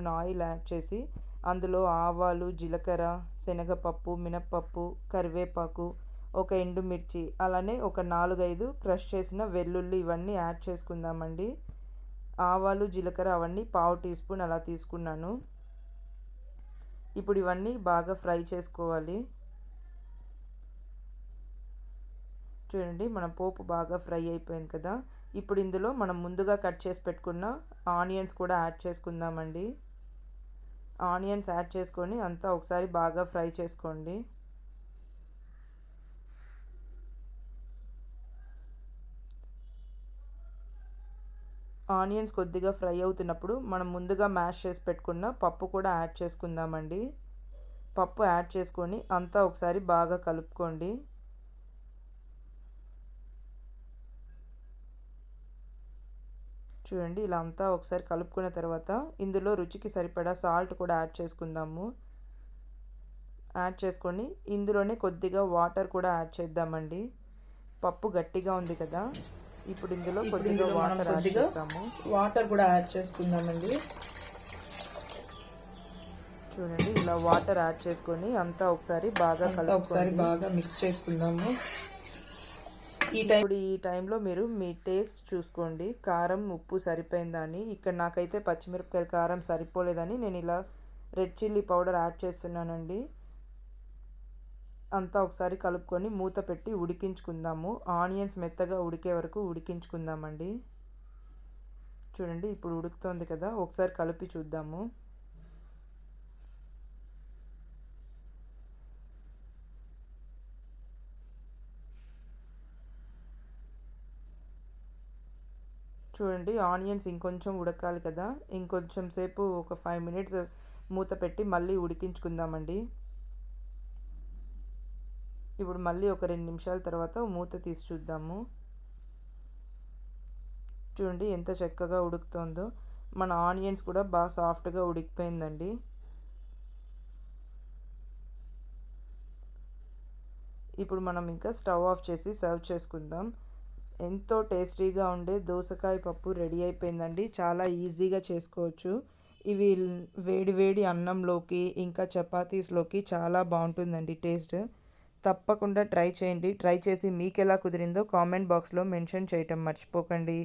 Spoon oil add చేసి అందులో ఆవాలు, జీలకర్ర, శనగపప్పు, మినప్పప్పు, కరివేపాకు, ఒక ఎండుమిర్చి, అలానే ఒక 4, 5 క్రష్ చేసిన వెల్లుల్లి ఇవన్నీ యాడ్ చేసుకుందామండి. ఆవాలు, జీలకర్ర అవన్నీ పావు టీ స్పూన్ అలా తీసుకున్నాను. ఇప్పుడు ఇవన్నీ బాగా ఫ్రై చేసుకోవాలి. చూడండి మన పోపు బాగా ఫ్రై అయిపోయింది కదా. ఇప్పుడు ఇందులో మనం ముందుగా కట్ చేసి పెట్టుకున్న ఆనియన్స్ కూడా యాడ్ చేసుకుందామండి. ఆనియన్స్ యాడ్ చేసుకొని అంతా ఒకసారి బాగా ఫ్రై చేసుకోండి. ఆనియన్స్ కొద్దిగా ఫ్రై అవుతున్నప్పుడు మనం ముందుగా మ్యాష్ చేసి పెట్టుకున్న పప్పు కూడా యాడ్ చేసుకుందామండి. పప్పు యాడ్ చేసుకొని అంతా ఒకసారి బాగా కలుపుకోండి. చూడండి ఇలా అంతా ఒకసారి కలుపుకున్న తర్వాత ఇందులో రుచికి సరిపడా సాల్ట్ కూడా యాడ్ చేసుకుందాము. యాడ్ చేసుకొని ఇందులోనే కొద్దిగా వాటర్ కూడా యాడ్ చేద్దామండి. పప్పు గట్టిగా ఉంది కదా, ఇప్పుడు ఇందులో కొద్దిగా వాటర్ కూడా యాడ్ చేసుకుందామండి. చూడండి ఇలా వాటర్ యాడ్ చేసుకొని అంతా ఒకసారి బాగా మిక్స్ చేసుకుందాము. ఇప్పుడు ఈ టైంలో మీరు మీ టేస్ట్ చూసుకోండి, కారం ఉప్పు సరిపోయిందా అని. ఇక్కడ నాకైతే పచ్చిమిరపకాయల కారం సరిపోలేదని నేను ఇలా రెడ్ చిల్లీ పౌడర్ యాడ్ చేస్తున్నానండి. అంతా ఒకసారి కలుపుకొని మూత పెట్టి ఉడికించుకుందాము. ఆనియన్స్ మెత్తగా ఉడికే వరకు ఉడికించుకుందామండి. చూడండి ఇప్పుడు ఉడుకుతోంది కదా, ఒకసారి కలిపి చూద్దాము. చూడండి ఆనియన్స్ ఇంకొంచెం ఉడకాలి కదా, ఇంకొంచెం సేపు ఒక 5 మినిట్స్ మూత పెట్టి మళ్ళీ ఉడికించుకుందామండి. ఇప్పుడు మళ్ళీ ఒక 2 నిమిషాల తర్వాత మూత తీసి చూద్దాము. చూడండి ఎంత చక్కగా ఉడుకుతోందో. మన ఆనియన్స్ కూడా బాగా సాఫ్ట్గా ఉడికిపోయిందండి. ఇప్పుడు మనం ఇంకా స్టవ్ ఆఫ్ చేసి సర్వ్ చేసుకుందాం. ఎంతో టేస్టీగా ఉండే దోసకాయ పప్పు రెడీ అయిపోయిందండి. చాలా ఈజీగా చేసుకోవచ్చు. ఇవి వేడి వేడి అన్నంలోకి ఇంకా చపాతీస్లోకి చాలా బాగుంటుందండి టేస్ట్. తప్పకుండా ట్రై చేయండి. ట్రై చేసి మీకు ఎలా కుదిరిందో కామెంట్ బాక్స్లో మెన్షన్ చేయటం మర్చిపోకండి.